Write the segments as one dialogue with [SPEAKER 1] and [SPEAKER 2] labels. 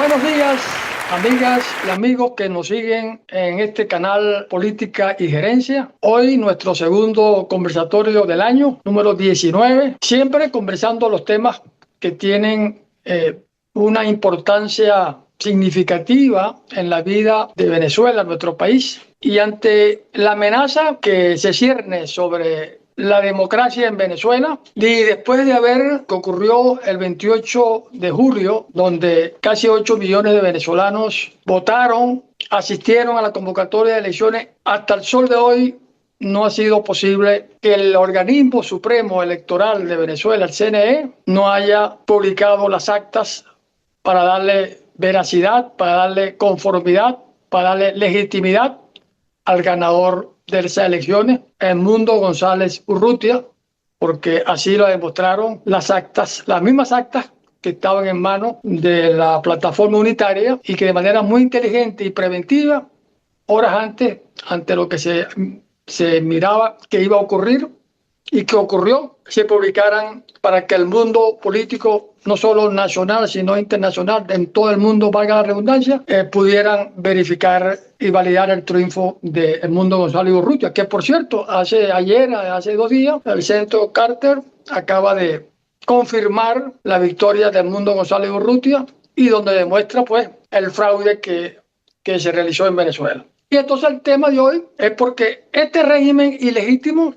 [SPEAKER 1] Buenos días, amigas y amigos que nos siguen en este canal Política y Gerencia. Hoy nuestro segundo conversatorio del año, número 19, siempre conversando los temas que tienen una importancia significativa en la vida de Venezuela, nuestro país. Y ante la amenaza que se cierne sobre la democracia en Venezuela, y después de haber que ocurrió el 28 de julio, donde casi 8 millones de venezolanos votaron, asistieron a la convocatoria de elecciones, hasta el sol de hoy no ha sido posible que el organismo supremo electoral de Venezuela, el CNE, no haya publicado las actas para darle veracidad, para darle conformidad, para darle legitimidad al ganador de esas elecciones, Edmundo González Urrutia, porque así lo demostraron las actas, las mismas actas que estaban en manos de la plataforma unitaria y que de manera muy inteligente y preventiva, horas antes, ante lo que se miraba que iba a ocurrir y que ocurrió, se publicaran para que el mundo político, no solo nacional, sino internacional, en todo el mundo, valga la redundancia, pudieran verificar y validar el triunfo de Edmundo González Urrutia, que por cierto, hace 2 días, el Centro Carter acaba de confirmar la victoria de Edmundo González Urrutia y donde demuestra pues el fraude que se realizó en Venezuela. Y entonces el tema de hoy es porque este régimen ilegítimo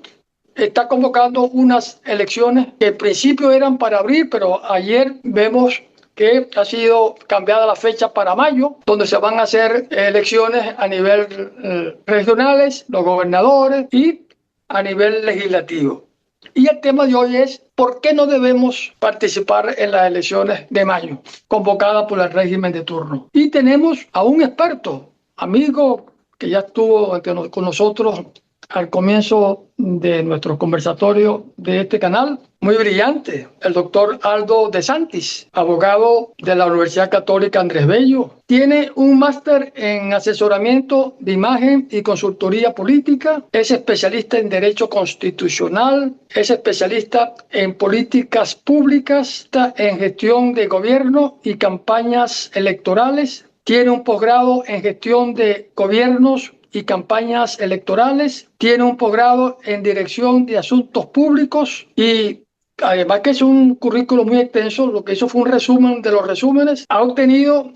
[SPEAKER 1] está convocando unas elecciones que en principio eran para abril, pero ayer vemos que ha sido cambiada la fecha para mayo, donde se van a hacer elecciones a nivel regionales, los gobernadores y a nivel legislativo. Y el tema de hoy es ¿por qué no debemos participar en las elecciones de mayo convocadas por el régimen de turno? Y tenemos a un experto, amigo que ya estuvo con nosotros al comienzo de nuestro conversatorio de este canal, muy brillante, el doctor Aldo De Santis, abogado de la Universidad Católica Andrés Bello. Tiene un máster en asesoramiento de imagen y consultoría política, es especialista en derecho constitucional, es especialista en políticas públicas, en gestión de gobierno y campañas electorales. Tiene un posgrado en gestión de gobiernos y campañas electorales, tiene un posgrado en dirección de asuntos públicos y además que es un currículo muy extenso, lo que hizo fue un resumen de los resúmenes. Ha obtenido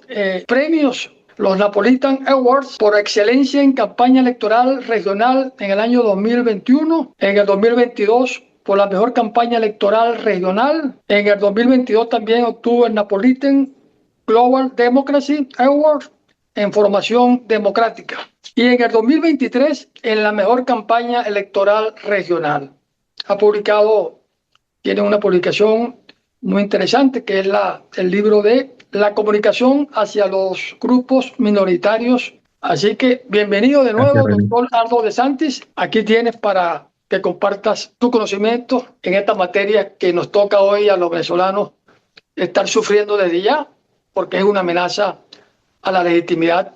[SPEAKER 1] premios, los Napolitan Awards, por excelencia en campaña electoral regional en el año 2021, en el 2022 por la mejor campaña electoral regional, en el 2022 también obtuvo el Napolitan Global Democracy Award en formación democrática. Y en el 2023, en la mejor campaña electoral regional. Tiene una publicación muy interesante que es el libro de La comunicación hacia los grupos minoritarios. Así que bienvenido de nuevo, doctor Aldo De Santis. Aquí tienes para que compartas tu conocimiento en esta materia que nos toca hoy a los venezolanos estar sufriendo desde ya, porque es una amenaza a la legitimidad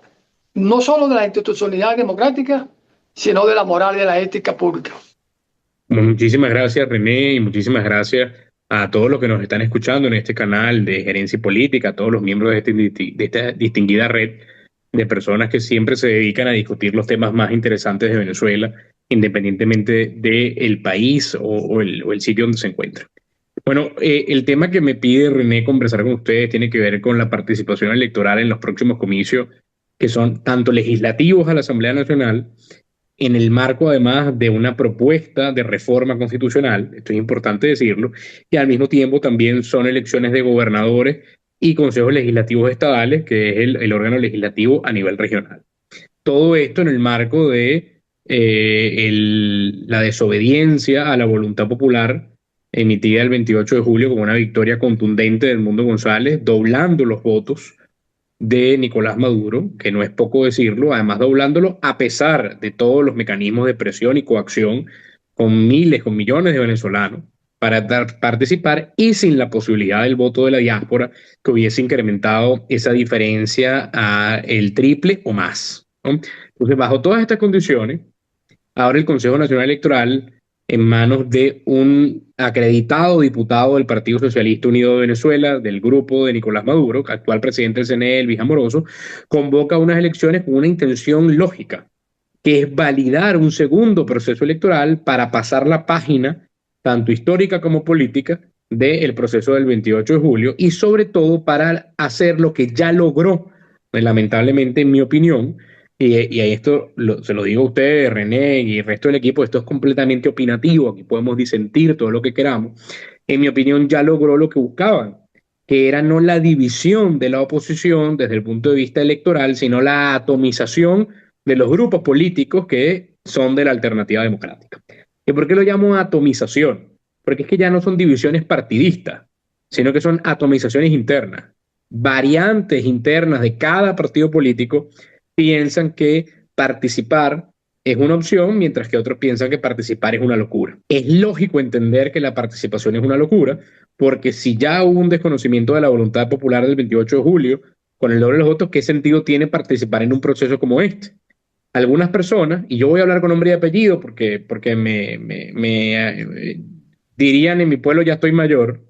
[SPEAKER 1] no solo de la institucionalidad democrática, sino de la moral y de la ética pública.
[SPEAKER 2] Muchísimas gracias, René, y muchísimas gracias a todos los que nos están escuchando en este canal de Gerencia y Política, a todos los miembros de esta distinguida red de personas que siempre se dedican a discutir los temas más interesantes de Venezuela, independientemente del país o el sitio donde se encuentran. Bueno, el tema que me pide René conversar con ustedes tiene que ver con la participación electoral en los próximos comicios, que son tanto legislativos a la Asamblea Nacional, en el marco además de una propuesta de reforma constitucional, esto es importante decirlo, y al mismo tiempo también son elecciones de gobernadores y consejos legislativos estadales, que es el órgano legislativo a nivel regional. Todo esto en el marco de la desobediencia a la voluntad popular emitida el 28 de julio con una victoria contundente de Edmundo González, doblando los votos de Nicolás Maduro, que no es poco decirlo, además doblándolo a pesar de todos los mecanismos de presión y coacción con miles, con millones de venezolanos para participar y sin la posibilidad del voto de la diáspora que hubiese incrementado esa diferencia a el triple o más, ¿no? Entonces, bajo todas estas condiciones, ahora el Consejo Nacional Electoral en manos de un acreditado diputado del Partido Socialista Unido de Venezuela, del grupo de Nicolás Maduro, actual presidente del CNE, Luis Amoroso, convoca unas elecciones con una intención lógica, que es validar un segundo proceso electoral para pasar la página, tanto histórica como política, del proceso del 28 de julio y sobre todo para hacer lo que ya logró, lamentablemente en mi opinión, y esto se lo digo a usted, René, y el resto del equipo, esto es completamente opinativo, aquí podemos disentir todo lo que queramos, en mi opinión ya logró lo que buscaban, que era no la división de la oposición desde el punto de vista electoral, sino la atomización de los grupos políticos que son de la alternativa democrática. ¿Y por qué lo llamo atomización? Porque es que ya no son divisiones partidistas, sino que son atomizaciones internas. Variantes internas de cada partido político piensan que participar es una opción, mientras que otros piensan que participar es una locura. Es lógico entender que la participación es una locura, porque si ya hubo un desconocimiento de la voluntad popular del 28 de julio, con el doble de los votos, ¿qué sentido tiene participar en un proceso como este? Algunas personas, y yo voy a hablar con nombre y apellido porque dirían en mi pueblo ya estoy mayor,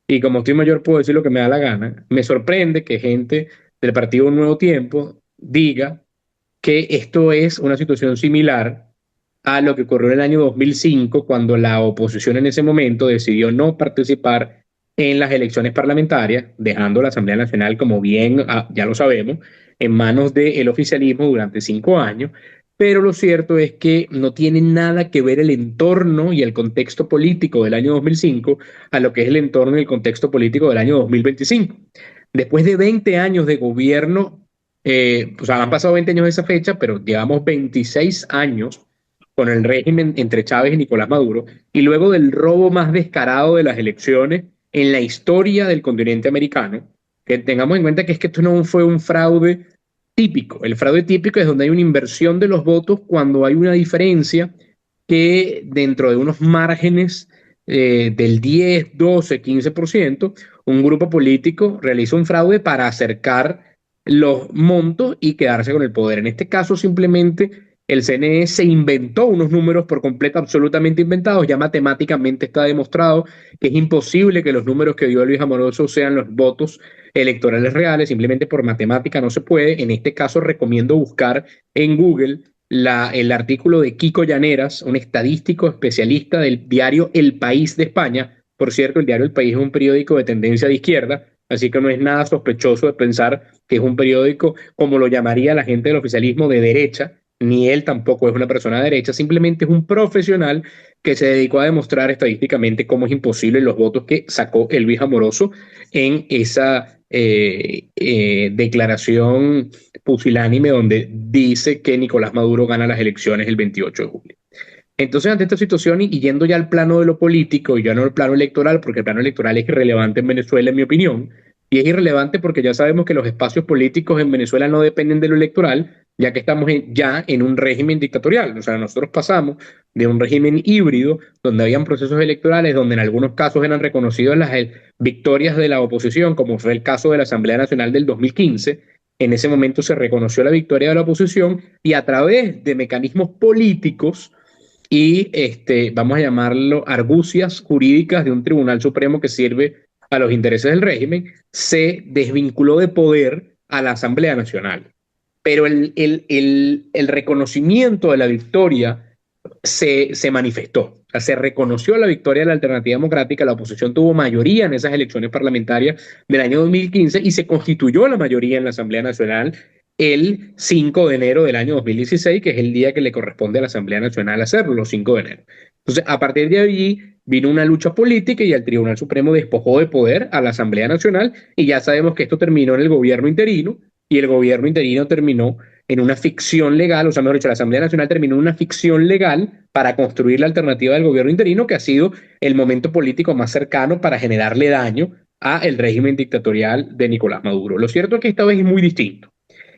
[SPEAKER 2] y como estoy mayor puedo decir lo que me da la gana, me sorprende que gente del Partido Nuevo Tiempo diga que esto es una situación similar a lo que ocurrió en el año 2005, cuando la oposición en ese momento decidió no participar en las elecciones parlamentarias, dejando la Asamblea Nacional, como bien ya lo sabemos, en manos del oficialismo durante 5 años. Pero lo cierto es que no tiene nada que ver el entorno y el contexto político del año 2005 a lo que es el entorno y el contexto político del año 2025. Después de 20 años de gobierno, pues han pasado 20 años de esa fecha, pero llevamos 26 años con el régimen entre Chávez y Nicolás Maduro, y luego del robo más descarado de las elecciones en la historia del continente americano, que tengamos en cuenta que es que esto no fue un fraude típico. El fraude típico es donde hay una inversión de los votos cuando hay una diferencia que dentro de unos márgenes del 10, 12, 15%, un grupo político realiza un fraude para acercar los montos y quedarse con el poder. En este caso, simplemente el CNE se inventó unos números por completo absolutamente inventados. Ya matemáticamente está demostrado que es imposible que los números que dio Luis Amoroso sean los votos electorales reales. Simplemente por matemática no se puede. En este caso recomiendo buscar en Google el artículo de Kiko Llaneras, un estadístico especialista del diario El País de España. Por cierto, el diario El País es un periódico de tendencia de izquierda, así que no es nada sospechoso de pensar que es un periódico, como lo llamaría la gente del oficialismo, de derecha. Ni él tampoco es una persona de derecha, simplemente es un profesional que se dedicó a demostrar estadísticamente cómo es imposible los votos que sacó el Luis Amoroso en esa declaración pusilánime donde dice que Nicolás Maduro gana las elecciones el 28 de julio. Entonces, ante esta situación y yendo ya al plano de lo político y ya no al plano electoral, porque el plano electoral es irrelevante en Venezuela, en mi opinión, y es irrelevante porque ya sabemos que los espacios políticos en Venezuela no dependen de lo electoral, ya que estamos ya en un régimen dictatorial. O sea, nosotros pasamos de un régimen híbrido donde habían procesos electorales, donde en algunos casos eran reconocidas las victorias de la oposición, como fue el caso de la Asamblea Nacional del 2015. En ese momento se reconoció la victoria de la oposición y a través de mecanismos políticos y vamos a llamarlo argucias jurídicas de un tribunal supremo que sirve a los intereses del régimen, se desvinculó de poder a la Asamblea Nacional. Pero el reconocimiento de la victoria se manifestó. O sea, se reconoció la victoria de la alternativa democrática, la oposición tuvo mayoría en esas elecciones parlamentarias del año 2015 y se constituyó la mayoría en la Asamblea Nacional el 5 de enero del año 2016, que es el día que le corresponde a la Asamblea Nacional hacerlo, los 5 de enero. Entonces, a partir de allí vino una lucha política y el Tribunal Supremo despojó de poder a la Asamblea Nacional y ya sabemos que esto terminó en el gobierno interino y el gobierno interino terminó en una ficción legal, o sea, mejor dicho, la Asamblea Nacional terminó en una ficción legal para construir la alternativa del gobierno interino, que ha sido el momento político más cercano para generarle daño al régimen dictatorial de Nicolás Maduro. Lo cierto es que esta vez es muy distinto.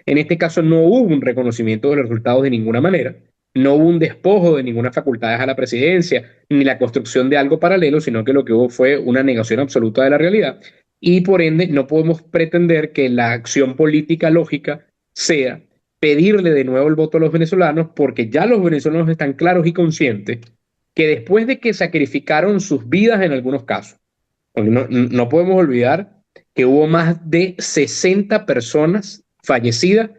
[SPEAKER 2] En este caso no hubo un reconocimiento de los resultados de ninguna manera, no hubo un despojo de ninguna facultad a la presidencia, ni la construcción de algo paralelo, sino que lo que hubo fue una negación absoluta de la realidad. Y por ende no podemos pretender que la acción política lógica sea pedirle de nuevo el voto a los venezolanos, porque ya los venezolanos están claros y conscientes que después de que sacrificaron sus vidas en algunos casos, porque no podemos olvidar que hubo más de 60 personas fallecidas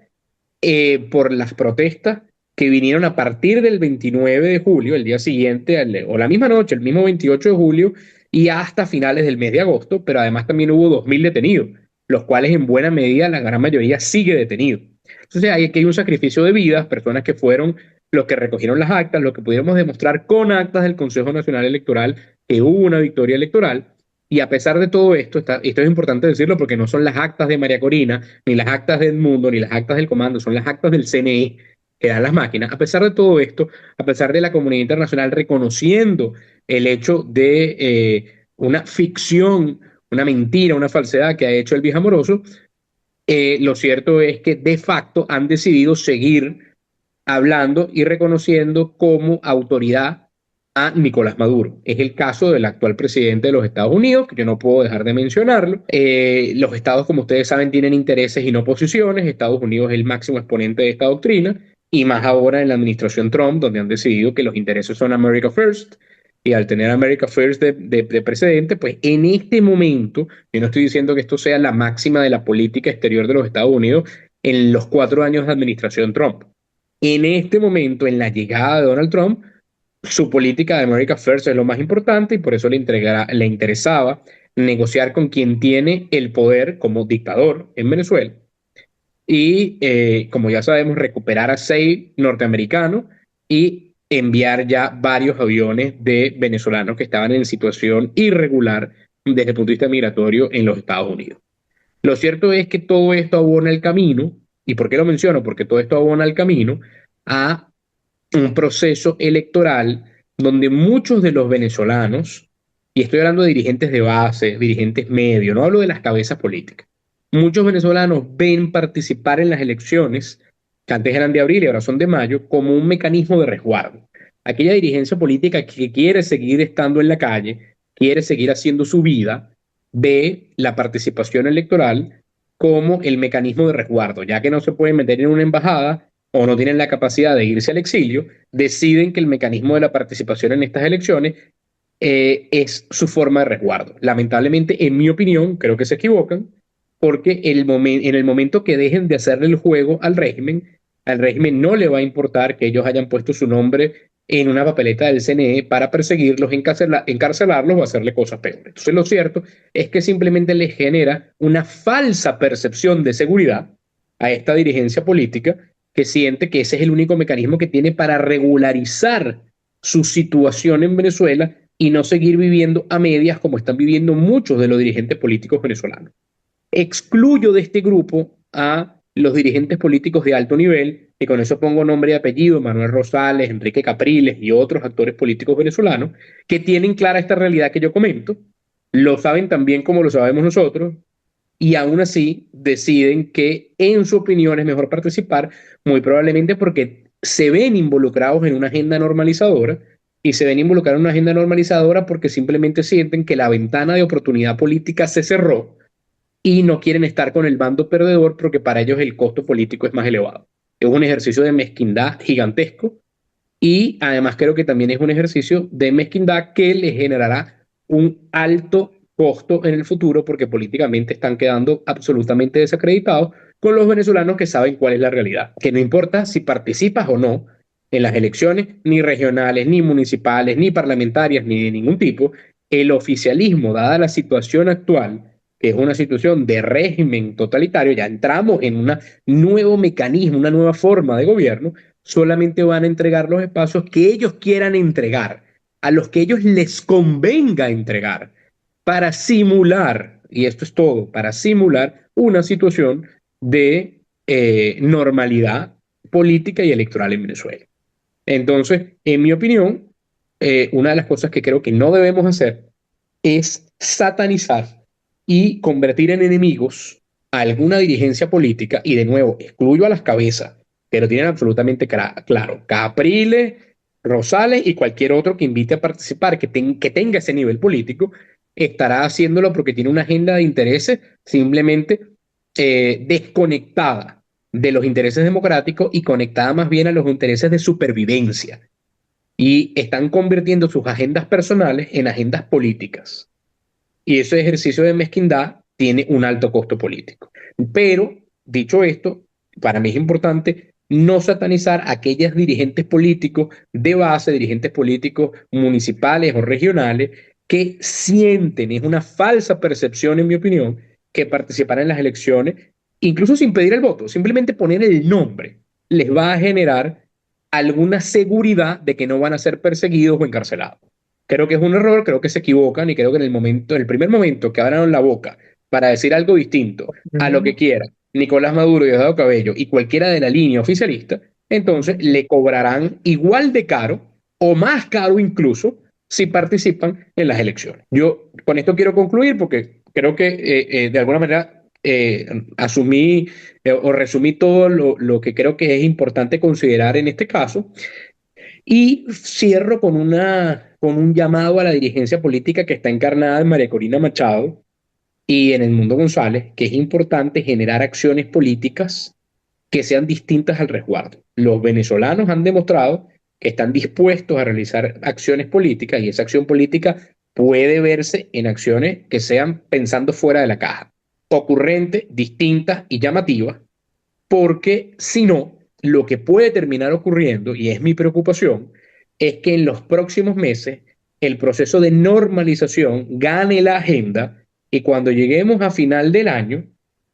[SPEAKER 2] por las protestas que vinieron a partir del 29 de julio, el día siguiente, o la misma noche, el mismo 28 de julio, y hasta finales del mes de agosto, pero además también hubo 2.000 detenidos, los cuales en buena medida, la gran mayoría, sigue detenido. Entonces aquí hay un sacrificio de vidas, personas que fueron los que recogieron las actas, lo que pudiéramos demostrar con actas del Consejo Nacional Electoral que hubo una victoria electoral. Y a pesar de todo esto, esto es importante decirlo porque no son las actas de María Corina, ni las actas de Edmundo, ni las actas del comando, son las actas del CNE que dan las máquinas. A pesar de todo esto, a pesar de la comunidad internacional reconociendo el hecho de una ficción, una mentira, una falsedad que ha hecho el Amoroso, lo cierto es que de facto han decidido seguir hablando y reconociendo como autoridad a Nicolás Maduro. Es el caso del actual presidente de los Estados Unidos, que yo no puedo dejar de mencionarlo. Los estados, como ustedes saben, tienen intereses y no posiciones. Estados Unidos es el máximo exponente de esta doctrina, y más ahora en la administración Trump, donde han decidido que los intereses son America First, y al tener America First de precedente, pues en este momento, yo no estoy diciendo que esto sea la máxima de la política exterior de los Estados Unidos en los 4 años de administración Trump. En este momento, en la llegada de Donald Trump, su política de America First es lo más importante y por eso le interesaba negociar con quien tiene el poder como dictador en Venezuela y, como ya sabemos, recuperar a 6 norteamericanos y enviar ya varios aviones de venezolanos que estaban en situación irregular desde el punto de vista migratorio en los Estados Unidos. Lo cierto es que todo esto abona el camino, ¿y por qué lo menciono? Porque todo esto abona el camino a un proceso electoral donde muchos de los venezolanos, y estoy hablando de dirigentes de base, dirigentes medios, no hablo de las cabezas políticas, muchos venezolanos ven participar en las elecciones, que antes eran de abril y ahora son de mayo, como un mecanismo de resguardo. Aquella dirigencia política que quiere seguir estando en la calle, quiere seguir haciendo su vida, ve la participación electoral como el mecanismo de resguardo, ya que no se pueden meter en una embajada o no tienen la capacidad de irse al exilio, deciden que el mecanismo de la participación en estas elecciones es su forma de resguardo. Lamentablemente, en mi opinión, creo que se equivocan, porque en el momento que dejen de hacerle el juego al régimen no le va a importar que ellos hayan puesto su nombre en una papeleta del CNE para perseguirlos, encarcelarlos o hacerle cosas peores. Entonces, lo cierto es que simplemente les genera una falsa percepción de seguridad a esta dirigencia política que siente que ese es el único mecanismo que tiene para regularizar su situación en Venezuela y no seguir viviendo a medias como están viviendo muchos de los dirigentes políticos venezolanos. Excluyo de este grupo a los dirigentes políticos de alto nivel, y con eso pongo nombre y apellido, Manuel Rosales, Enrique Capriles y otros actores políticos venezolanos, que tienen clara esta realidad que yo comento, lo saben tan bien como lo sabemos nosotros, y aún así deciden que en su opinión es mejor participar, muy probablemente porque se ven involucrados en una agenda normalizadora, y se ven involucrados en una agenda normalizadora porque simplemente sienten que la ventana de oportunidad política se cerró y no quieren estar con el bando perdedor porque para ellos el costo político es más elevado. Es un ejercicio de mezquindad gigantesco y además creo que también es un ejercicio de mezquindad que les generará un alto costo en el futuro porque políticamente están quedando absolutamente desacreditados con los venezolanos que saben cuál es la realidad. Que no importa si participas o no en las elecciones, ni regionales, ni municipales, ni parlamentarias, ni de ningún tipo, el oficialismo, dada la situación actual, que es una situación de régimen totalitario, ya entramos en un nuevo mecanismo, una nueva forma de gobierno, solamente van a entregar los espacios que ellos quieran entregar, a los que ellos les convenga entregar, para simular, y esto es todo, para simular una situación de normalidad política y electoral en Venezuela. Entonces, en mi opinión, una de las cosas que creo que no debemos hacer es satanizar y convertir en enemigos a alguna dirigencia política, y de nuevo, excluyo a las cabezas, pero tienen absolutamente claro, Capriles, Rosales y cualquier otro que invite a participar, que tenga ese nivel político, estará haciéndolo porque tiene una agenda de intereses simplemente desconectada de los intereses democráticos y conectada más bien a los intereses de supervivencia. y están convirtiendo sus agendas personales en agendas políticas. Y ese ejercicio de mezquindad tiene un alto costo político. Pero, dicho esto, para mí es importante no satanizar a aquellos dirigentes políticos de base, dirigentes políticos municipales o regionales, que sienten, es una falsa percepción, en mi opinión, que participar en las elecciones, incluso sin pedir el voto, simplemente poner el nombre, les va a generar alguna seguridad de que no van a ser perseguidos o encarcelados. Creo que es un error, creo que se equivocan y creo que en el primer momento que abran la boca para decir algo distinto a lo que quiera Nicolás Maduro y Diosdado Cabello y cualquiera de la línea oficialista, entonces le cobrarán igual de caro o más caro incluso si participan en las elecciones. Yo con esto quiero concluir porque creo que de alguna manera asumí o resumí todo lo que creo que es importante considerar en este caso. Y cierro con un llamado a la dirigencia política que está encarnada en María Corina Machado y en Edmundo González, que es importante generar acciones políticas que sean distintas al resguardo. Los venezolanos han demostrado que están dispuestos a realizar acciones políticas y esa acción política puede verse en acciones que sean pensando fuera de la caja, ocurrentes, distintas y llamativas, porque si no, lo que puede terminar ocurriendo, y es mi preocupación, es que en los próximos meses el proceso de normalización gane la agenda y cuando lleguemos a final del año,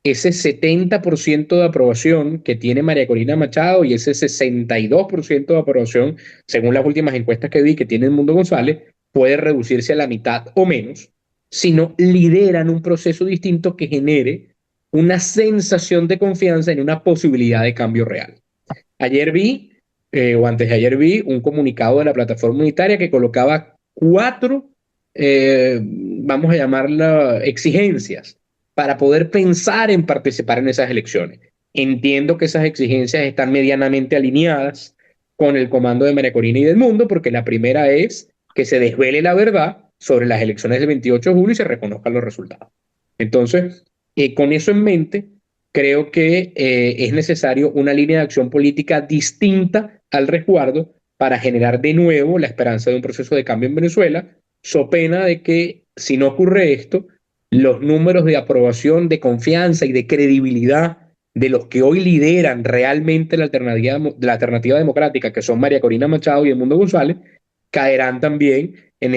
[SPEAKER 2] ese 70% de aprobación que tiene María Corina Machado y ese 62% de aprobación, según las últimas encuestas que vi que tiene Edmundo González, puede reducirse a la mitad o menos, si no lideran un proceso distinto que genere una sensación de confianza en una posibilidad de cambio real. Ayer vi, o antes de ayer vi, un comunicado de la plataforma unitaria que colocaba 4, vamos a llamarla, exigencias para poder pensar en participar en esas elecciones. Entiendo que esas exigencias están medianamente alineadas con el comando de María Corina y del Mundo, porque la primera es que se desvele la verdad sobre las elecciones del 28 de julio y se reconozcan los resultados. Entonces, con eso en mente, creo que es necesario una línea de acción política distinta al resguardo para generar de nuevo la esperanza de un proceso de cambio en Venezuela, so pena de que si no ocurre esto, los números de aprobación, de confianza y de credibilidad de los que hoy lideran realmente la alternativa democrática, que son María Corina Machado y Edmundo González, caerán también en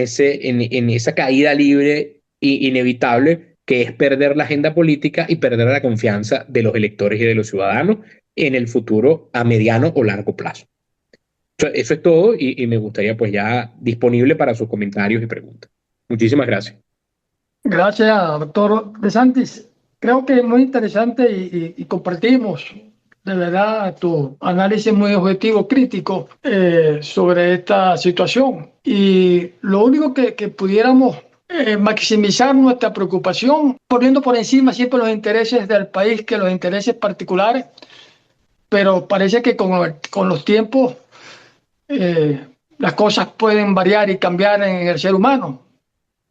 [SPEAKER 2] esa caída libre e inevitable que es perder la agenda política y perder la confianza de los electores y de los ciudadanos en el futuro a mediano o largo plazo. Eso es todo y me gustaría pues ya disponible para sus comentarios y preguntas. Muchísimas gracias.
[SPEAKER 1] Gracias, doctor De Santis. Creo que es muy interesante y compartimos de verdad tu análisis muy objetivo, crítico sobre esta situación. Y lo único que pudiéramos maximizar nuestra preocupación, poniendo por encima siempre los intereses del país que los intereses particulares, pero parece que con los tiempos las cosas pueden variar y cambiar en el ser humano.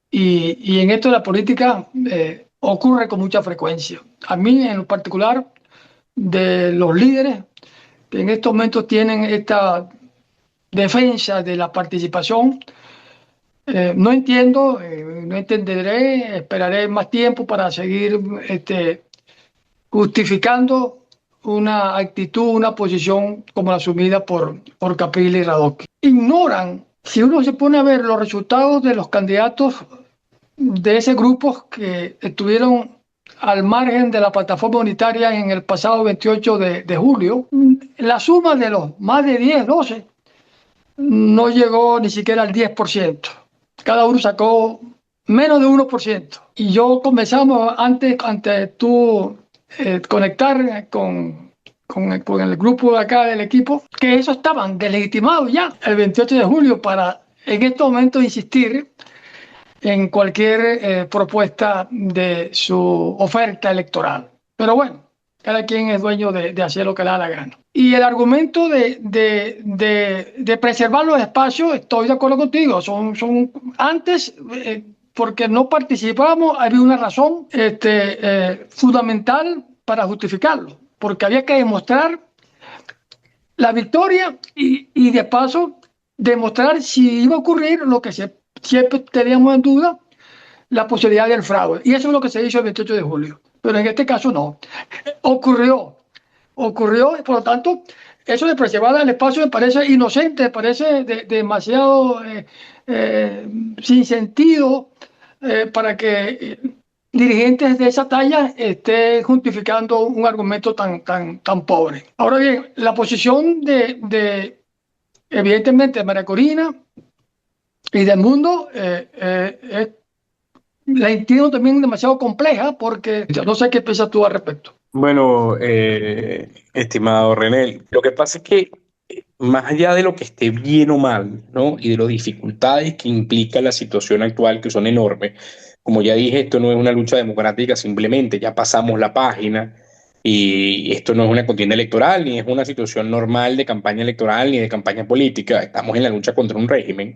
[SPEAKER 1] Y en esto de la política ocurre con mucha frecuencia. A mí en lo particular, de los líderes que en estos momentos tienen esta defensa de la participación, no entiendo, no entenderé, esperaré más tiempo para seguir justificando una actitud, una posición como la asumida por Caprile y Radocki. Ignoran, si uno se pone a ver los resultados de los candidatos de ese grupo que estuvieron al margen de la plataforma unitaria en el pasado 28 de julio, la suma de los más de 10, 12, no llegó ni siquiera al 10%. Cada uno sacó menos de 1%. Y yo comenzamos antes tú conectar con el grupo de acá del equipo, que esos estaban deslegitimados ya el 28 de julio para en este momento insistir en cualquier propuesta de su oferta electoral. Pero bueno, cada quien es dueño de hacer lo que le da la gana. Y el argumento de preservar los espacios, estoy de acuerdo contigo. Antes, porque no participábamos, había una razón fundamental para justificarlo, porque había que demostrar la victoria y de paso demostrar si iba a ocurrir lo que siempre teníamos en duda, la posibilidad del fraude. Y eso es lo que se hizo el 28 de julio. Pero en este caso no. Ocurrió, y por lo tanto, eso de preservar el espacio me parece inocente, me parece demasiado sin sentido para que dirigentes de esa talla estén justificando un argumento tan pobre. Ahora bien, la posición evidentemente, de María Corina y del mundo la entiendo también demasiado compleja porque yo no sé qué piensas tú al respecto.
[SPEAKER 2] Bueno, estimado René, lo que pasa es que más allá de lo que esté bien o mal, ¿no? Y de las dificultades que implica la situación actual, que son enormes, como ya dije, esto no es una lucha democrática, simplemente ya pasamos la página y esto no es una contienda electoral, ni es una situación normal de campaña electoral, ni de campaña política, estamos en la lucha contra un régimen.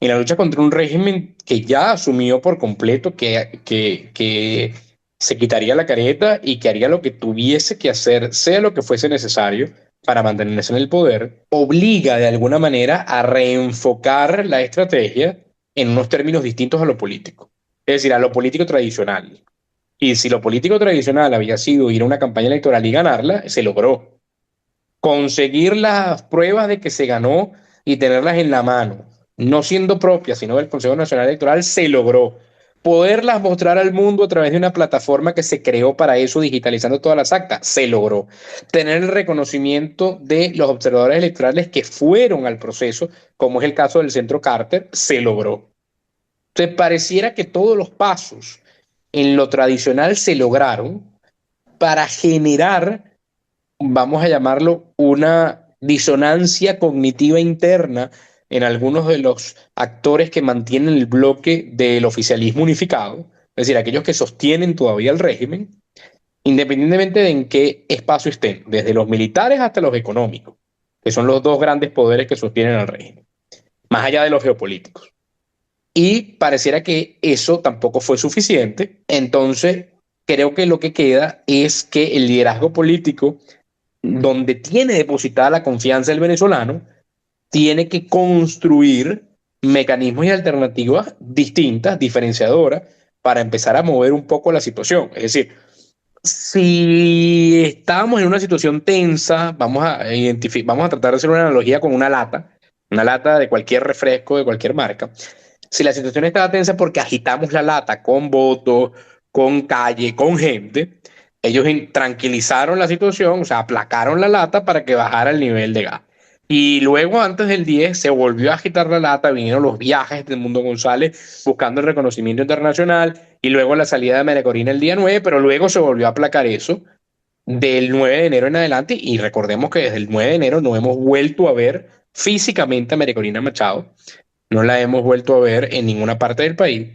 [SPEAKER 2] En la lucha contra un régimen que ya asumió por completo que se quitaría la careta y que haría lo que tuviese que hacer, sea lo que fuese necesario para mantenerse en el poder, obliga de alguna manera a reenfocar la estrategia en unos términos distintos a lo político, es decir, a lo político tradicional. Y si lo político tradicional había sido ir a una campaña electoral y ganarla, se logró. Conseguir las pruebas de que se ganó y tenerlas en la mano, no siendo propias, sino del Consejo Nacional Electoral, se logró. Poderlas mostrar al mundo a través de una plataforma que se creó para eso, digitalizando todas las actas, se logró. Tener el reconocimiento de los observadores electorales que fueron al proceso, como es el caso del Centro Carter, se logró. Entonces, pareciera que todos los pasos en lo tradicional se lograron para generar, vamos a llamarlo, una disonancia cognitiva interna en algunos de los actores que mantienen el bloque del oficialismo unificado, es decir, aquellos que sostienen todavía el régimen, independientemente de en qué espacio estén, desde los militares hasta los económicos, que son los dos grandes poderes que sostienen al régimen, más allá de los geopolíticos. Y pareciera que eso tampoco fue suficiente, entonces creo que lo que queda es que el liderazgo político donde tiene depositada la confianza del venezolano, tiene que construir mecanismos y alternativas distintas, diferenciadoras, para empezar a mover un poco la situación. Es decir, si estábamos en una situación tensa, vamos a tratar de hacer una analogía con una lata de cualquier refresco, de cualquier marca. Si la situación estaba tensa porque agitamos la lata con votos, con calle, con gente, ellos tranquilizaron la situación, o sea, aplacaron la lata para que bajara el nivel de gas. Y luego, antes del 10, se volvió a agitar la lata, vinieron los viajes de Mundo González buscando el reconocimiento internacional, y luego la salida de María Corina el día 9, pero luego se volvió a aplacar eso del 9 de enero en adelante, y recordemos que desde el 9 de enero no hemos vuelto a ver físicamente a María Corina Machado, no la hemos vuelto a ver en ninguna parte del país.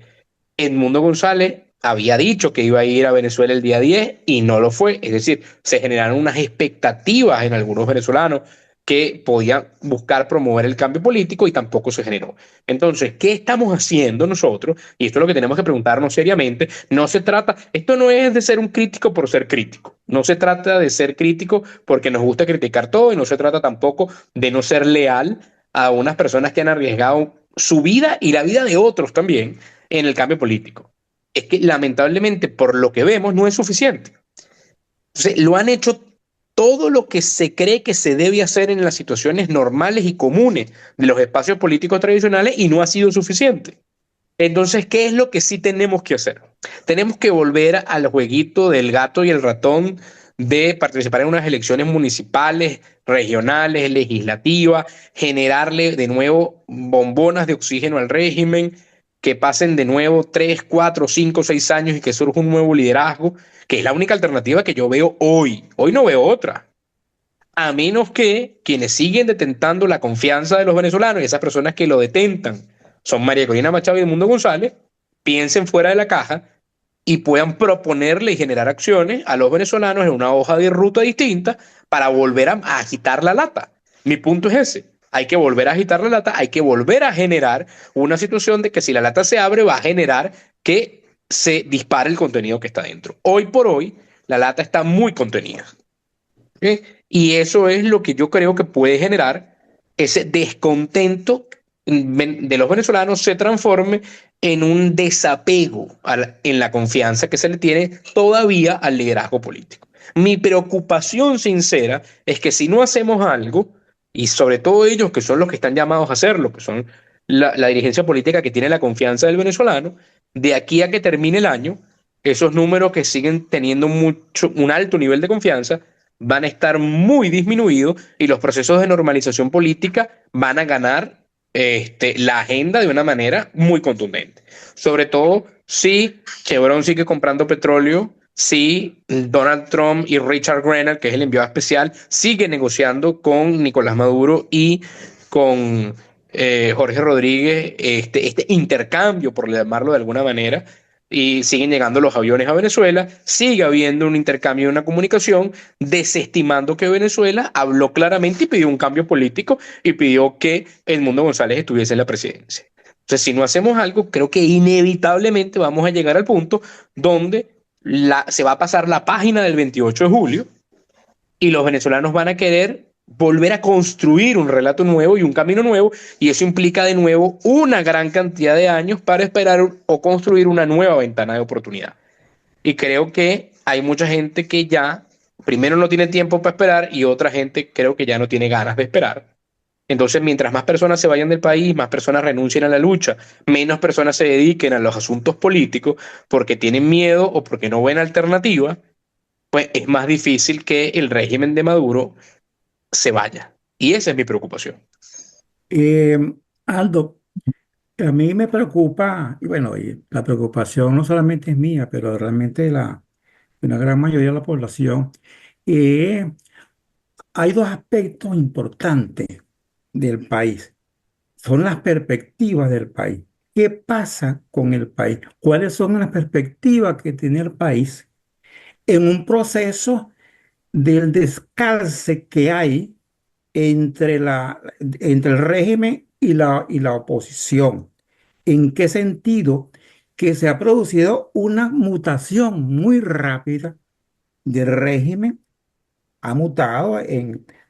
[SPEAKER 2] Edmundo González había dicho que iba a ir a Venezuela el día 10 y no lo fue. Es decir, se generaron unas expectativas en algunos venezolanos que podían buscar promover el cambio político y tampoco se generó. Entonces, ¿qué estamos haciendo nosotros? Y esto es lo que tenemos que preguntarnos seriamente. Esto no es de ser un crítico por ser crítico. No se trata de ser crítico porque nos gusta criticar todo y no se trata tampoco de no ser leal a unas personas que han arriesgado su vida y la vida de otros también en el cambio político. Es que lamentablemente por lo que vemos no es suficiente. Entonces, lo han hecho todo lo que se cree que se debe hacer en las situaciones normales y comunes de los espacios políticos tradicionales y no ha sido suficiente. Entonces, ¿qué es lo que sí tenemos que hacer? Tenemos que volver al jueguito del gato y el ratón de participar en unas elecciones municipales, regionales, legislativas, generarle de nuevo bombonas de oxígeno al régimen, que pasen de nuevo 3, 4, 5, 6 años y que surja un nuevo liderazgo, que es la única alternativa que yo veo hoy. Hoy no veo otra. A menos que quienes siguen detentando la confianza de los venezolanos y esas personas que lo detentan son María Corina Machado y Edmundo González, piensen fuera de la caja y puedan proponerle y generar acciones a los venezolanos en una hoja de ruta distinta para volver a agitar la lata. Mi punto es ese. Hay que volver a agitar la lata, hay que volver a generar una situación de que si la lata se abre va a generar que se dispare el contenido que está dentro. Hoy por hoy, la lata está muy contenida. ¿Okay? Y eso es lo que yo creo que puede generar ese descontento de los venezolanos se transforme en un desapego en la confianza que se le tiene todavía al liderazgo político. Mi preocupación sincera es que si no hacemos algo, y sobre todo ellos que son los que están llamados a hacerlo, que son la dirigencia política que tiene la confianza del venezolano, de aquí a que termine el año, esos números que siguen teniendo un alto nivel de confianza van a estar muy disminuidos y los procesos de normalización política van a ganar la agenda de una manera muy contundente. Sobre todo si Chevron sigue comprando petróleo, si Donald Trump y Richard Grenell, que es el enviado especial, sigue negociando con Nicolás Maduro y con Jorge Rodríguez este intercambio, por llamarlo de alguna manera, y siguen llegando los aviones a Venezuela, sigue habiendo un intercambio y una comunicación, desestimando que Venezuela habló claramente y pidió un cambio político y pidió que Edmundo González estuviese en la presidencia. Entonces, si no hacemos algo, creo que inevitablemente vamos a llegar al punto donde se va a pasar la página del 28 de julio y los venezolanos van a querer volver a construir un relato nuevo y un camino nuevo, y eso implica de nuevo una gran cantidad de años para esperar o construir una nueva ventana de oportunidad. Y creo que hay mucha gente que ya, primero no tiene tiempo para esperar y otra gente creo que ya no tiene ganas de esperar. Entonces, mientras más personas se vayan del país, más personas renuncien a la lucha, menos personas se dediquen a los asuntos políticos porque tienen miedo o porque no ven alternativa, pues es más difícil que el régimen de Maduro se vaya. Y esa es mi preocupación.
[SPEAKER 3] Eh, Aldo, a mí me preocupa, y bueno, y la preocupación no solamente es mía, pero realmente de una gran mayoría de la población. eh, Hay dos aspectos importantes del país. Son las perspectivas del país. ¿Qué pasa con el país? ¿Cuáles son las perspectivas que tiene el país en un proceso del descalce que hay entre el régimen y la oposición? ¿En qué sentido? Que se ha producido una mutación muy rápida del régimen, ha mutado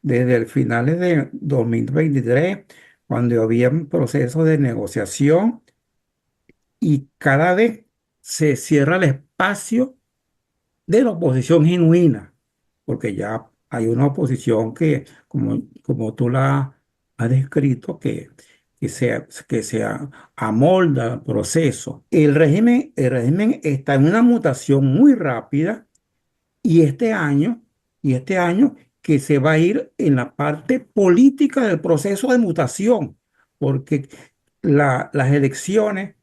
[SPEAKER 3] desde el finales de 2023, cuando había un proceso de negociación, y cada vez se cierra el espacio de la oposición genuina, porque ya hay una oposición que, como tú la has descrito, que se amolda al proceso. El régimen está en una mutación muy rápida, y este año que se va a ir en la parte política del proceso de mutación, porque las elecciones,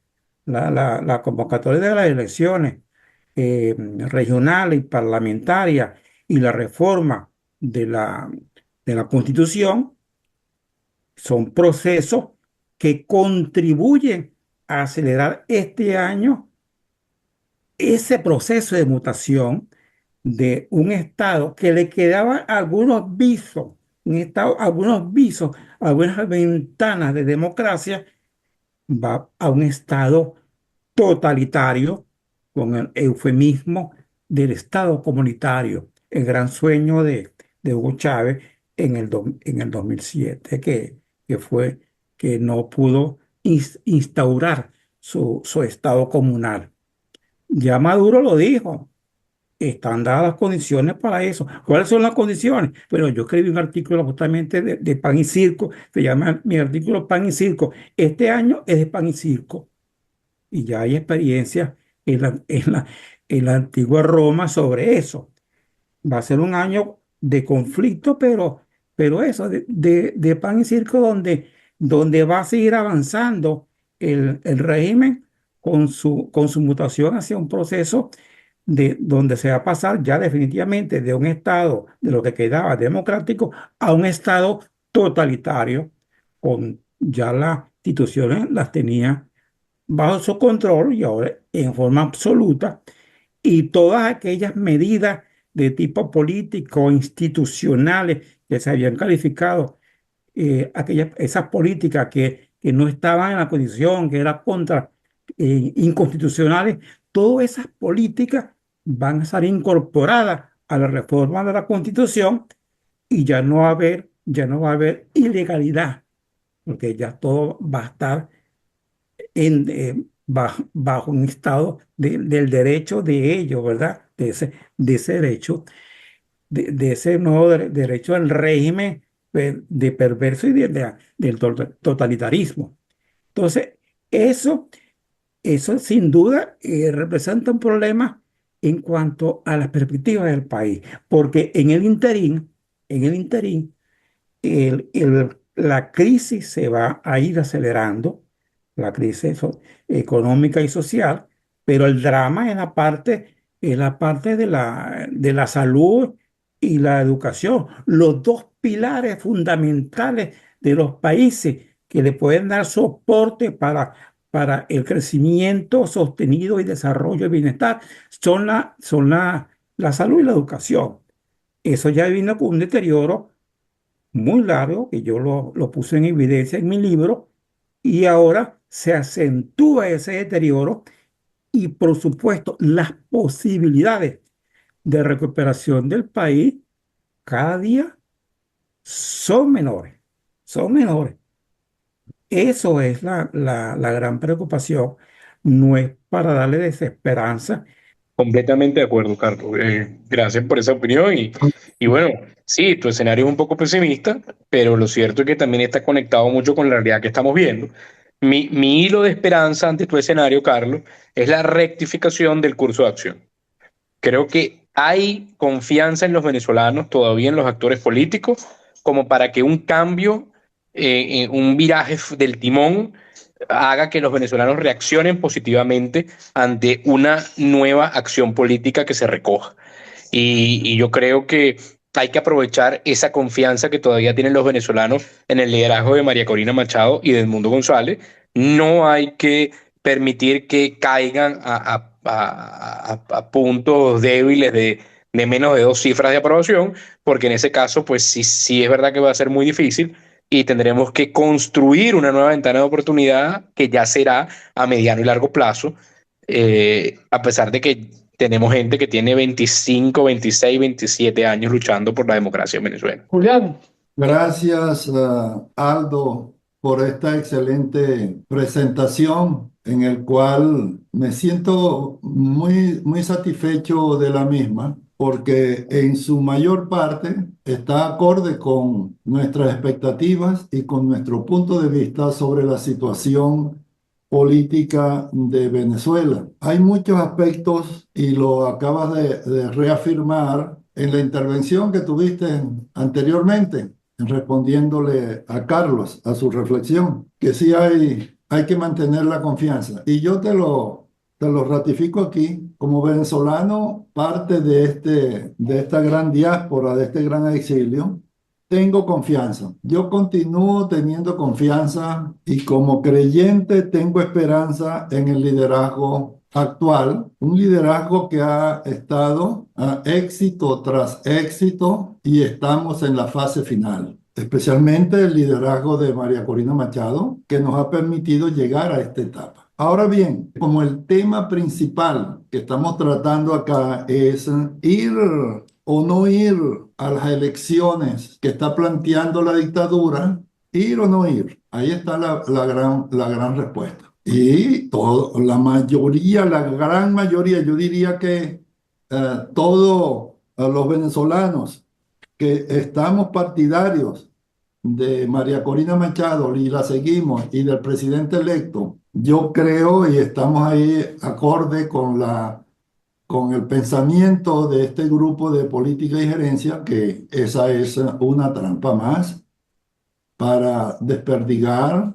[SPEAKER 3] la convocatoria de las elecciones regionales y parlamentarias, y la reforma de la Constitución son procesos que contribuyen a acelerar este año ese proceso de mutación de un Estado que le quedaban algunos visos, algunas ventanas de democracia. Va a un Estado totalitario, con el eufemismo del Estado comunitario, el gran sueño de Hugo Chávez en el 2007, que no pudo instaurar su Estado comunal. Ya Maduro lo dijo. Están dadas las condiciones para eso. ¿Cuáles son las condiciones? Bueno, yo escribí un artículo justamente de Pan y Circo, se llama mi artículo Pan y Circo. Este año es de Pan y Circo, y ya hay experiencia en la antigua Roma sobre eso. Va a ser un año de conflicto, pero eso, de pan y circo, donde va a seguir avanzando el régimen con su mutación hacia un proceso donde se va a pasar ya definitivamente de un Estado, de lo que quedaba democrático, a un Estado totalitario, con ya las instituciones las tenía bajo su control y ahora en forma absoluta, y todas aquellas medidas de tipo político, institucionales, que se habían calificado, esas políticas que no estaban en la condición, que eran inconstitucionales, todas esas políticas van a ser incorporadas a la reforma de la Constitución, y ya no va a haber ya no va a haber ilegalidad, porque ya todo va a estar bajo un estado del derecho de ellos, ¿verdad? De ese derecho, de ese nuevo derecho al régimen de perverso y del totalitarismo. Entonces, eso, eso sin duda representa un problema en cuanto a las perspectivas del país, porque en el interín, la crisis se va a ir acelerando, la crisis económica y social, pero el drama es la parte de la salud y la educación, los dos pilares fundamentales de los países que le pueden dar soporte para el crecimiento sostenido y desarrollo y bienestar, la salud y la educación. Eso ya vino con un deterioro muy largo, que yo lo puse en evidencia en mi libro, y ahora se acentúa ese deterioro y, por supuesto, las posibilidades de recuperación del país cada día son menores, son menores. Eso es la gran preocupación. No es para darle desesperanza.
[SPEAKER 2] Completamente de acuerdo, Carlos. Gracias por esa opinión y bueno, sí, tu escenario es un poco pesimista, pero lo cierto es que también está conectado mucho con la realidad que estamos viendo. Mi hilo de esperanza ante tu escenario, Carlos, es la rectificación del curso de acción. Creo que hay confianza en los venezolanos, todavía en los actores políticos, como para que un cambio, un viraje del timón haga que los venezolanos reaccionen positivamente ante una nueva acción política que se recoja. Y yo creo que hay que aprovechar esa confianza que todavía tienen los venezolanos en el liderazgo de María Corina Machado y de Edmundo González. No hay que permitir que caigan a puntos débiles de menos de 2 cifras de aprobación, porque en ese caso, pues sí es verdad que va a ser muy difícil y tendremos que construir una nueva ventana de oportunidad que ya será a mediano y largo plazo, a pesar de que tenemos gente que tiene 25, 26, 27 años luchando por la democracia en Venezuela.
[SPEAKER 1] Julián,
[SPEAKER 4] Gracias, Aldo, por esta excelente presentación en el cual me siento muy satisfecho de la misma, porque en su mayor parte está acorde con nuestras expectativas y con nuestro punto de vista sobre la situación política de Venezuela. Hay muchos aspectos y lo acabas de reafirmar en la intervención que tuviste anteriormente, respondiéndole a Carlos, a su reflexión, que sí hay que mantener la confianza. Y yo te lo ratifico aquí, como venezolano, parte de esta gran diáspora, de este gran exilio, tengo confianza. Yo continúo teniendo confianza y como creyente tengo esperanza en el liderazgo actual, un liderazgo que ha estado a éxito tras éxito y estamos en la fase final. Especialmente el liderazgo de María Corina Machado, que nos ha permitido llegar a esta etapa. Ahora bien, como el tema principal que estamos tratando acá es ir o no ir a las elecciones que está planteando la dictadura, ir o no ir, ahí está la gran respuesta. Y la mayoría, la gran mayoría, yo diría que todos los venezolanos que estamos partidarios de María Corina Machado y la seguimos y del presidente electo, yo creo y estamos ahí acorde con el pensamiento de este grupo de política y gerencia que esa es una trampa más para desperdigar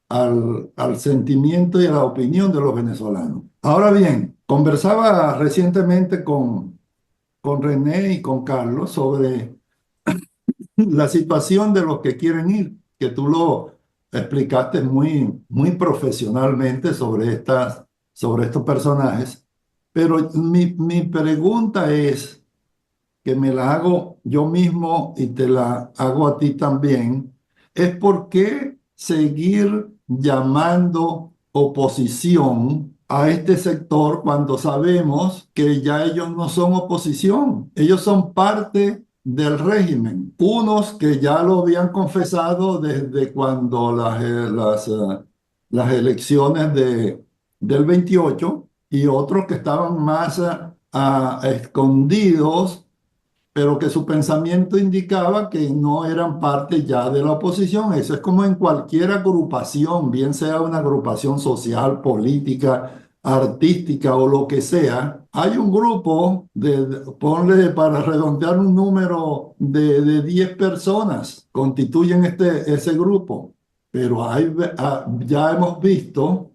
[SPEAKER 4] al sentimiento y a la opinión de los venezolanos. Ahora bien, conversaba recientemente con René y con Carlos sobre la situación de los que quieren ir, que tú lo explicaste muy profesionalmente sobre estos personajes. Pero mi pregunta es, que me la hago yo mismo y te la hago a ti también, es por qué seguir llamando oposición a este sector cuando sabemos que ya ellos no son oposición, ellos son parte del régimen. Unos que ya lo habían confesado desde cuando las elecciones del 28 y otros que estaban más escondidos, pero que su pensamiento indicaba que no eran parte ya de la oposición. Eso es como en cualquier agrupación, bien sea una agrupación social, política, artística o lo que sea. Hay un grupo ponle para redondear un número de 10 personas, constituyen ese grupo, pero ya hemos visto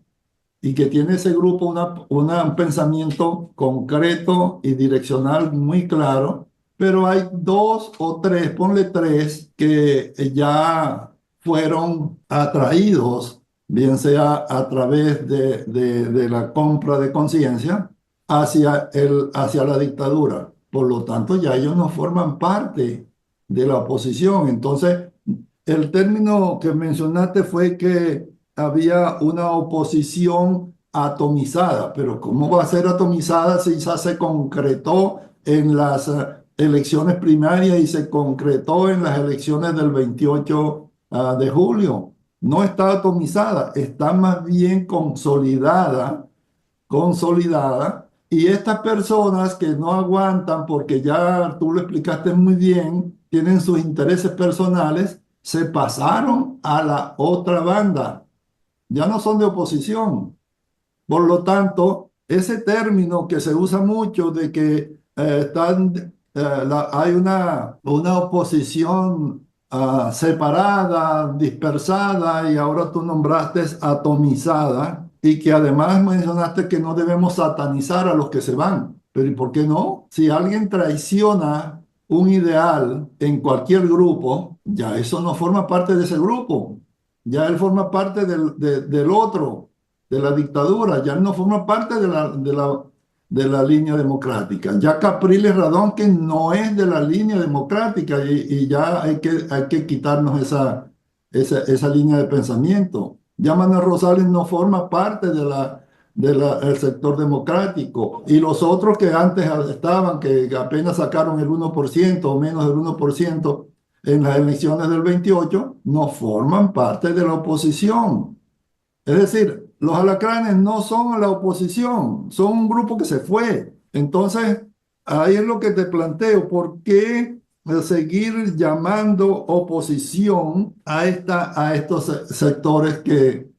[SPEAKER 4] y que tiene ese grupo un pensamiento concreto y direccional muy claro, pero hay dos o tres, ponle tres, que ya fueron atraídos, bien sea a través de la compra de conciencia, hacia la dictadura. Por lo tanto, ya ellos no forman parte de la oposición. Entonces, el término que mencionaste fue que había una oposición atomizada, pero ¿cómo va a ser atomizada si ya se concretó en las elecciones primarias y se concretó en las elecciones del 28 de julio? No está atomizada, está más bien consolidada, y estas personas que no aguantan, porque ya tú lo explicaste muy bien, tienen sus intereses personales, se pasaron a la otra banda, ya no son de oposición. Por lo tanto, ese término que se usa mucho de que hay una oposición separada, dispersada, y ahora tú nombraste atomizada, y que además mencionaste que no debemos satanizar a los que se van. Pero ¿y por qué no? Si alguien traiciona un ideal en cualquier grupo, ya eso no forma parte de ese grupo, ya él forma parte del otro, de la dictadura, ya no forma parte de la línea democrática. Ya Capriles Radón, que no es de la línea democrática, y ya hay que quitarnos esa línea de pensamiento. Ya Manuel Rosales no forma parte del sector democrático, y los otros que antes estaban, que apenas sacaron el 1% o menos del 1% en las elecciones del 28, no forman parte de la oposición. Es decir, los alacranes no son la oposición, son un grupo que se fue. Entonces, ahí es lo que te planteo: ¿por qué seguir llamando oposición a estos sectores que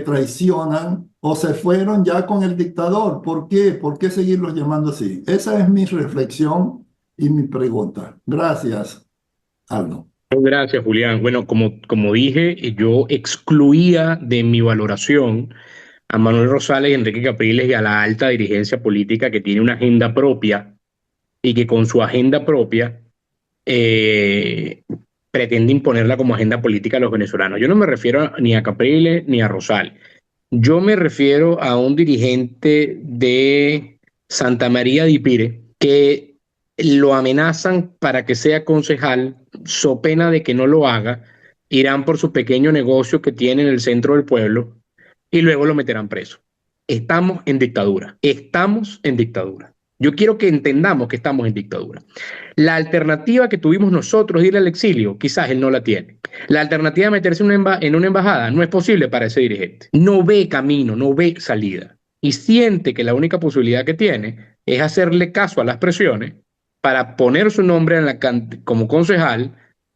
[SPEAKER 4] traicionan o se fueron ya con el dictador? ¿Por qué? ¿Por qué seguirlos llamando así? Esa es mi reflexión y mi pregunta. Gracias, Aldo.
[SPEAKER 2] Gracias, Julián. Bueno, como dije, yo excluía de mi valoración a Manuel Rosales y Enrique Capriles y a la alta dirigencia política que tiene una agenda propia y que con su agenda propia eh, pretende imponerla como agenda política a los venezolanos. Yo no me refiero ni a Capriles ni a Rosales. Yo me refiero a un dirigente de Santa María de Ipire que lo amenazan para que sea concejal, so pena de que no lo haga, irán por su pequeño negocio que tiene en el centro del pueblo y luego lo meterán preso. Estamos en dictadura, estamos en dictadura. Yo quiero que entendamos que estamos en dictadura. La alternativa que tuvimos nosotros de ir al exilio, quizás él no la tiene. La alternativa de meterse en una embajada no es posible para ese dirigente. No ve camino, no ve salida. Y siente que la única posibilidad que tiene es hacerle caso a las presiones para poner su nombre como concejal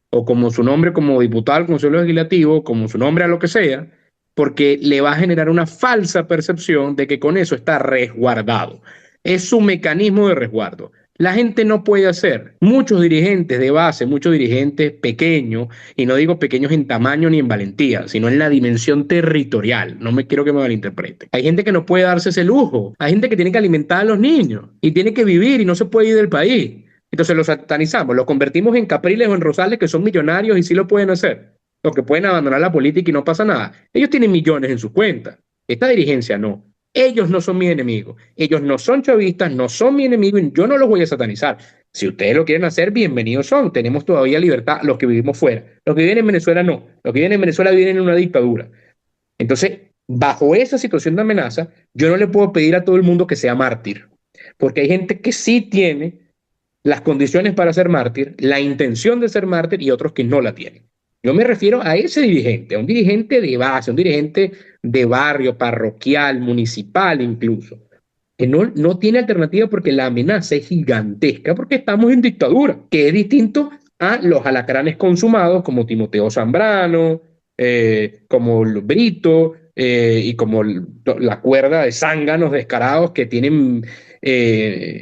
[SPEAKER 2] o como su nombre como diputado al Consejo Legislativo, como su nombre a lo que sea, porque le va a generar una falsa percepción de que con eso está resguardado. Es su mecanismo de resguardo. La gente no puede hacer. Muchos dirigentes de base, muchos dirigentes pequeños, y no digo pequeños en tamaño ni en valentía, sino en la dimensión territorial. No me quiero que me malinterprete. Hay gente que no puede darse ese lujo. Hay gente que tiene que alimentar a los niños y tiene que vivir y no se puede ir del país. Entonces los satanizamos, los convertimos en Capriles o en Rosales, que son millonarios y sí lo pueden hacer. Los que pueden abandonar la política y no pasa nada. Ellos tienen millones en sus cuentas. Esta dirigencia no. Ellos no son mis enemigos. Ellos no son chavistas, no son mi enemigo y yo no los voy a satanizar. Si ustedes lo quieren hacer, bienvenidos son. Tenemos todavía libertad los que vivimos fuera. Los que viven en Venezuela no. Los que viven en Venezuela viven en una dictadura. Entonces, bajo esa situación de amenaza, yo no le puedo pedir a todo el mundo que sea mártir. Porque hay gente que sí tiene las condiciones para ser mártir, la intención de ser mártir y otros que no la tienen. Yo me refiero a ese dirigente, a un dirigente de base, un dirigente de barrio, parroquial, municipal incluso, que no tiene alternativa porque la amenaza es gigantesca, porque estamos en dictadura, que es distinto a los alacranes consumados como Timoteo Zambrano, como Brito, y como la cuerda de zánganos descarados que tienen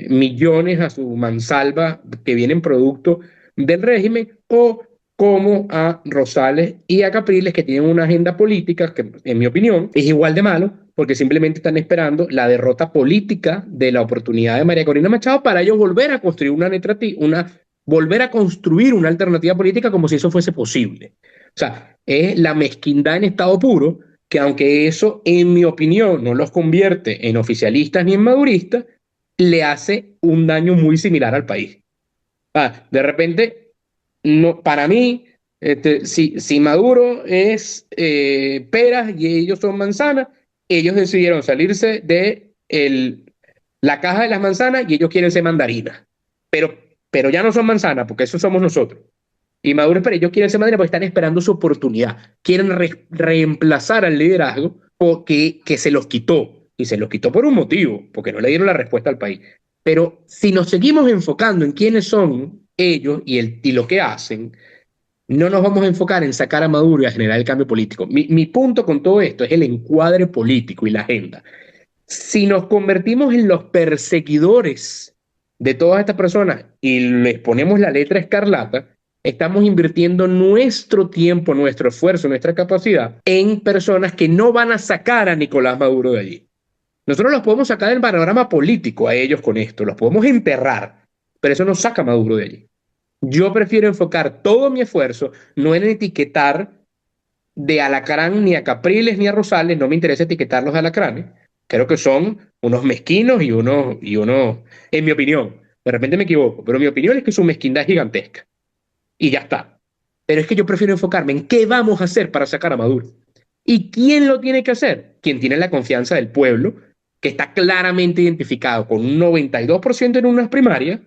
[SPEAKER 2] millones a su mansalva que vienen producto del régimen, o como a Rosales y a Capriles, que tienen una agenda política que, en mi opinión, es igual de malo, porque simplemente están esperando la derrota política de la oportunidad de María Corina Machado para ellos volver a construir volver a construir una alternativa política como si eso fuese posible. O sea, es la mezquindad en estado puro, que aunque eso, en mi opinión, no los convierte en oficialistas ni en maduristas, le hace un daño muy similar al país. De repente, no, para mí, si Maduro es peras y ellos son manzanas, ellos decidieron salirse de la caja de las manzanas y ellos quieren ser mandarinas. Pero ya no son manzanas, porque eso somos nosotros. Y Maduro, pero ellos quieren ser mandarina porque están esperando su oportunidad. Quieren reemplazar al liderazgo que se los quitó. Y se los quitó por un motivo, porque no le dieron la respuesta al país. Pero si nos seguimos enfocando en quiénes son ellos y lo que hacen, no nos vamos a enfocar en sacar a Maduro y a generar el cambio político. Mi punto con todo esto es el encuadre político y la agenda. Si nos convertimos en los perseguidores de todas estas personas y les ponemos la letra escarlata, estamos invirtiendo nuestro tiempo, nuestro esfuerzo, nuestra capacidad en personas que no van a sacar a Nicolás Maduro de allí. Nosotros los podemos sacar del panorama político a ellos con esto, los podemos enterrar, pero eso no saca a Maduro de allí. Yo prefiero enfocar todo mi esfuerzo no en etiquetar de Alacrán ni a Capriles ni a Rosales, no me interesa etiquetar los alacranes. Creo que son unos mezquinos y unos, en mi opinión, de repente me equivoco, pero mi opinión es que su mezquindad es gigantesca. Y ya está. Pero es que yo prefiero enfocarme en qué vamos a hacer para sacar a Maduro. ¿Y quién lo tiene que hacer? Quien tiene la confianza del pueblo, que está claramente identificado con un 92% en unas primarias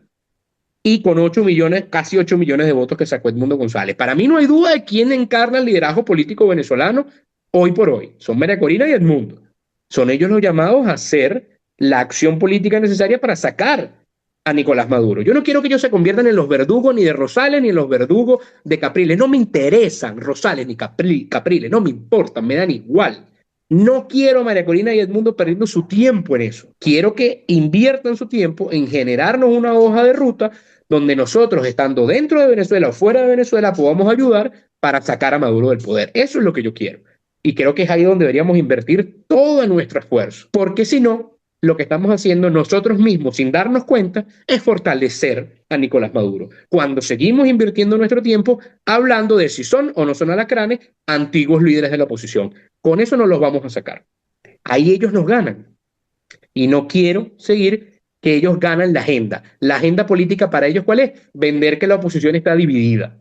[SPEAKER 2] y con 8 millones, casi 8 millones de votos que sacó Edmundo González. Para mí no hay duda de quién encarna el liderazgo político venezolano hoy por hoy. Son María Corina y Edmundo. Son ellos los llamados a hacer la acción política necesaria para sacar a Nicolás Maduro. Yo no quiero que ellos se conviertan en los verdugos ni de Rosales ni en los verdugos de Capriles. No me interesan Rosales ni Capriles, no me importan, me dan igual. No quiero a María Corina y Edmundo perdiendo su tiempo en eso. Quiero que inviertan su tiempo en generarnos una hoja de ruta donde nosotros, estando dentro de Venezuela o fuera de Venezuela, podamos ayudar para sacar a Maduro del poder. Eso es lo que yo quiero. Y creo que es ahí donde deberíamos invertir todo nuestro esfuerzo. Porque si no, lo que estamos haciendo nosotros mismos, sin darnos cuenta, es fortalecer a Nicolás Maduro. Cuando seguimos invirtiendo nuestro tiempo hablando de si son o no son alacranes, antiguos líderes de la oposición. Con eso no los vamos a sacar. Ahí ellos nos ganan. Y no quiero seguir que ellos ganan la agenda. La agenda política para ellos, ¿cuál es? Vender que la oposición está dividida.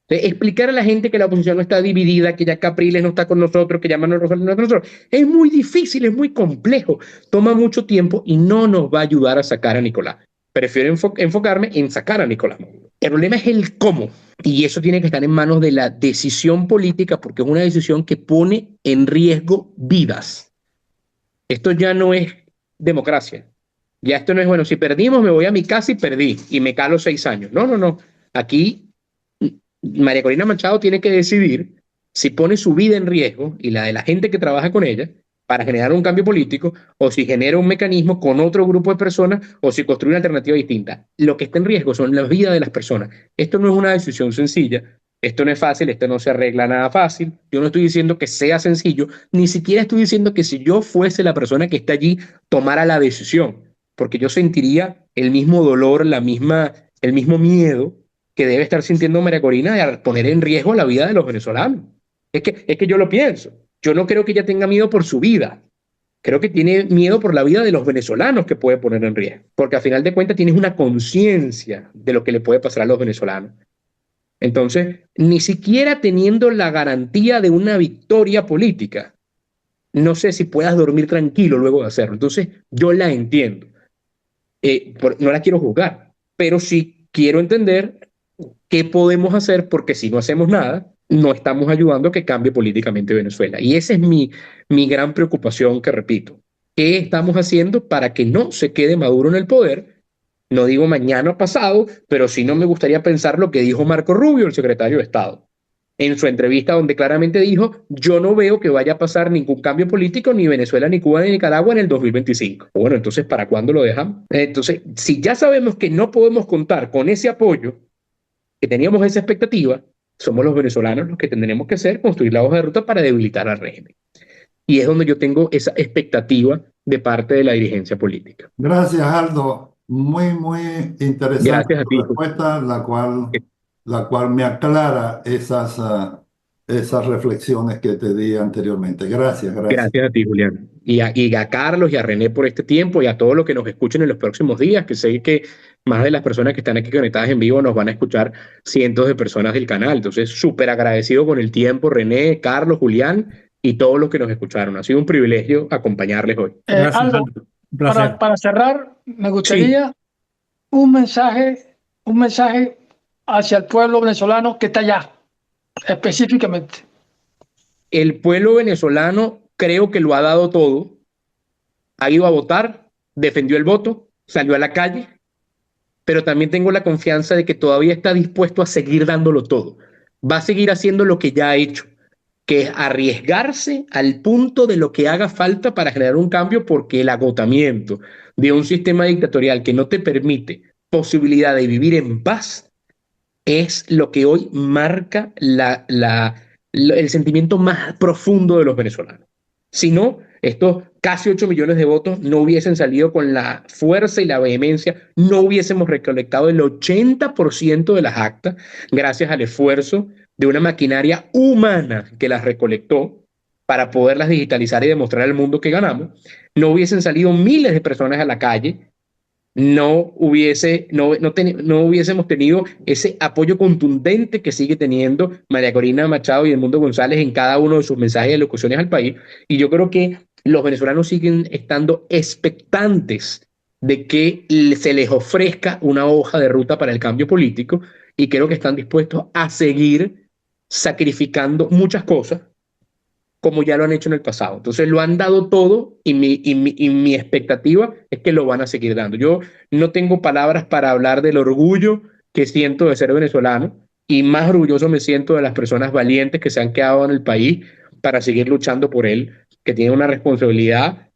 [SPEAKER 2] Explicar a la gente que la oposición no está dividida, que ya Capriles no está con nosotros, que ya Manuel Rosales no está con nosotros, es muy difícil, es muy complejo, toma mucho tiempo y no nos va a ayudar a sacar a Nicolás. Prefiero enfocarme en sacar a Nicolás Maduro. El problema es el cómo, y eso tiene que estar en manos de la decisión política, porque es una decisión que pone en riesgo vidas. Esto ya no es democracia. Ya esto no es, bueno, si perdimos me voy a mi casa y perdí, y me calo 6 años. No, no, no. Aquí María Corina Machado tiene que decidir si pone su vida en riesgo y la de la gente que trabaja con ella para generar un cambio político, o si genera un mecanismo con otro grupo de personas, o si construye una alternativa distinta. Lo que está en riesgo son las vidas de las personas. Esto no es una decisión sencilla, esto no es fácil, esto no se arregla nada fácil. Yo no estoy diciendo que sea sencillo, ni siquiera estoy diciendo que si yo fuese la persona que está allí, tomara la decisión, porque yo sentiría el mismo dolor, el mismo miedo que debe estar sintiendo María Corina de poner en riesgo la vida de los venezolanos. Es que yo lo pienso. Yo no creo que ella tenga miedo por su vida. Creo que tiene miedo por la vida de los venezolanos que puede poner en riesgo. Porque a final de cuentas tienes una conciencia de lo que le puede pasar a los venezolanos. Entonces, ni siquiera teniendo la garantía de una victoria política, no sé si puedas dormir tranquilo luego de hacerlo. Entonces, yo la entiendo. No la quiero juzgar, pero sí quiero entender qué podemos hacer, porque si no hacemos nada, no estamos ayudando a que cambie políticamente Venezuela. Y esa es mi gran preocupación, que repito. ¿Qué estamos haciendo para que no se quede Maduro en el poder? No digo mañana o pasado, pero sí no me gustaría pensar lo que dijo Marco Rubio, el secretario de Estado, en su entrevista, donde claramente dijo: yo no veo que vaya a pasar ningún cambio político ni Venezuela, ni Cuba, ni Nicaragua en el 2025. Bueno, entonces, ¿para cuándo lo dejamos? Entonces, si ya sabemos que no podemos contar con ese apoyo, que teníamos esa expectativa, somos los venezolanos los que tendremos que hacer, construir la hoja de ruta para debilitar al régimen. Y es donde yo tengo esa expectativa de parte de la dirigencia política.
[SPEAKER 4] Gracias, Aldo. Muy, muy interesante
[SPEAKER 2] Gracias a
[SPEAKER 4] tu
[SPEAKER 2] ti.
[SPEAKER 4] respuesta, la cual me aclara esas reflexiones que te di anteriormente. Gracias, gracias.
[SPEAKER 2] Gracias a ti, Julián. Y a Carlos y a René por este tiempo, y a todos los que nos escuchen en los próximos días, que sé que más de las personas que están aquí conectadas en vivo nos van a escuchar cientos de personas del canal. Entonces, súper agradecido con el tiempo, René, Carlos, Julián y todos los que nos escucharon. Ha sido un privilegio acompañarles hoy.
[SPEAKER 3] Gracias,
[SPEAKER 1] Aldo,
[SPEAKER 3] Aldo. Un placer.
[SPEAKER 1] para cerrar, me gustaría un mensaje hacia el pueblo venezolano que está allá, específicamente.
[SPEAKER 2] El pueblo venezolano creo que lo ha dado todo. Ha ido a votar, defendió el voto, salió a la calle, pero también tengo la confianza de que todavía está dispuesto a seguir dándolo todo. Va a seguir haciendo lo que ya ha hecho, que es arriesgarse al punto de lo que haga falta para generar un cambio, porque el agotamiento de un sistema dictatorial que no te permite posibilidad de vivir en paz es lo que hoy marca el sentimiento más profundo de los venezolanos. Si no, estos casi 8 millones de votos no hubiesen salido con la fuerza y la vehemencia, no hubiésemos recolectado el 80% de las actas gracias al esfuerzo de una maquinaria humana que las recolectó para poderlas digitalizar y demostrar al mundo que ganamos. No hubiesen salido miles de personas a la calle, no hubiésemos tenido ese apoyo contundente que sigue teniendo María Corina Machado y Edmundo González en cada uno de sus mensajes y locuciones al país. Y yo creo que los venezolanos siguen estando expectantes de que se les ofrezca una hoja de ruta para el cambio político, y creo que están dispuestos a seguir sacrificando muchas cosas como ya lo han hecho en el pasado. Entonces lo han dado todo, y mi expectativa es que lo van a seguir dando. Yo no tengo palabras para hablar del orgullo que siento de ser venezolano, y más orgulloso me siento de las personas valientes que se han quedado en el país para seguir luchando por él, que tienen una responsabilidad,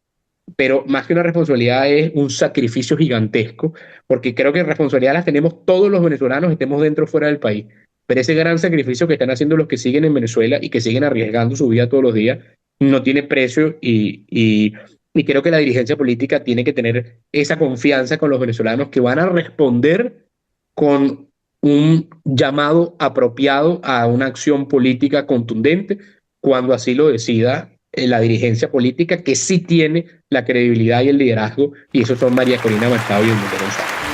[SPEAKER 2] pero más que una responsabilidad es un sacrificio gigantesco, porque creo que responsabilidad las tenemos todos los venezolanos, estemos dentro o fuera del país. Pero ese gran sacrificio que están haciendo los que siguen en Venezuela y que siguen arriesgando su vida todos los días no tiene precio, y creo que la dirigencia política tiene que tener esa confianza con los venezolanos, que van a responder con un llamado apropiado a una acción política contundente cuando así lo decida la dirigencia política, que sí tiene la credibilidad y el liderazgo, y esos son María Corina Machado y Edmundo González.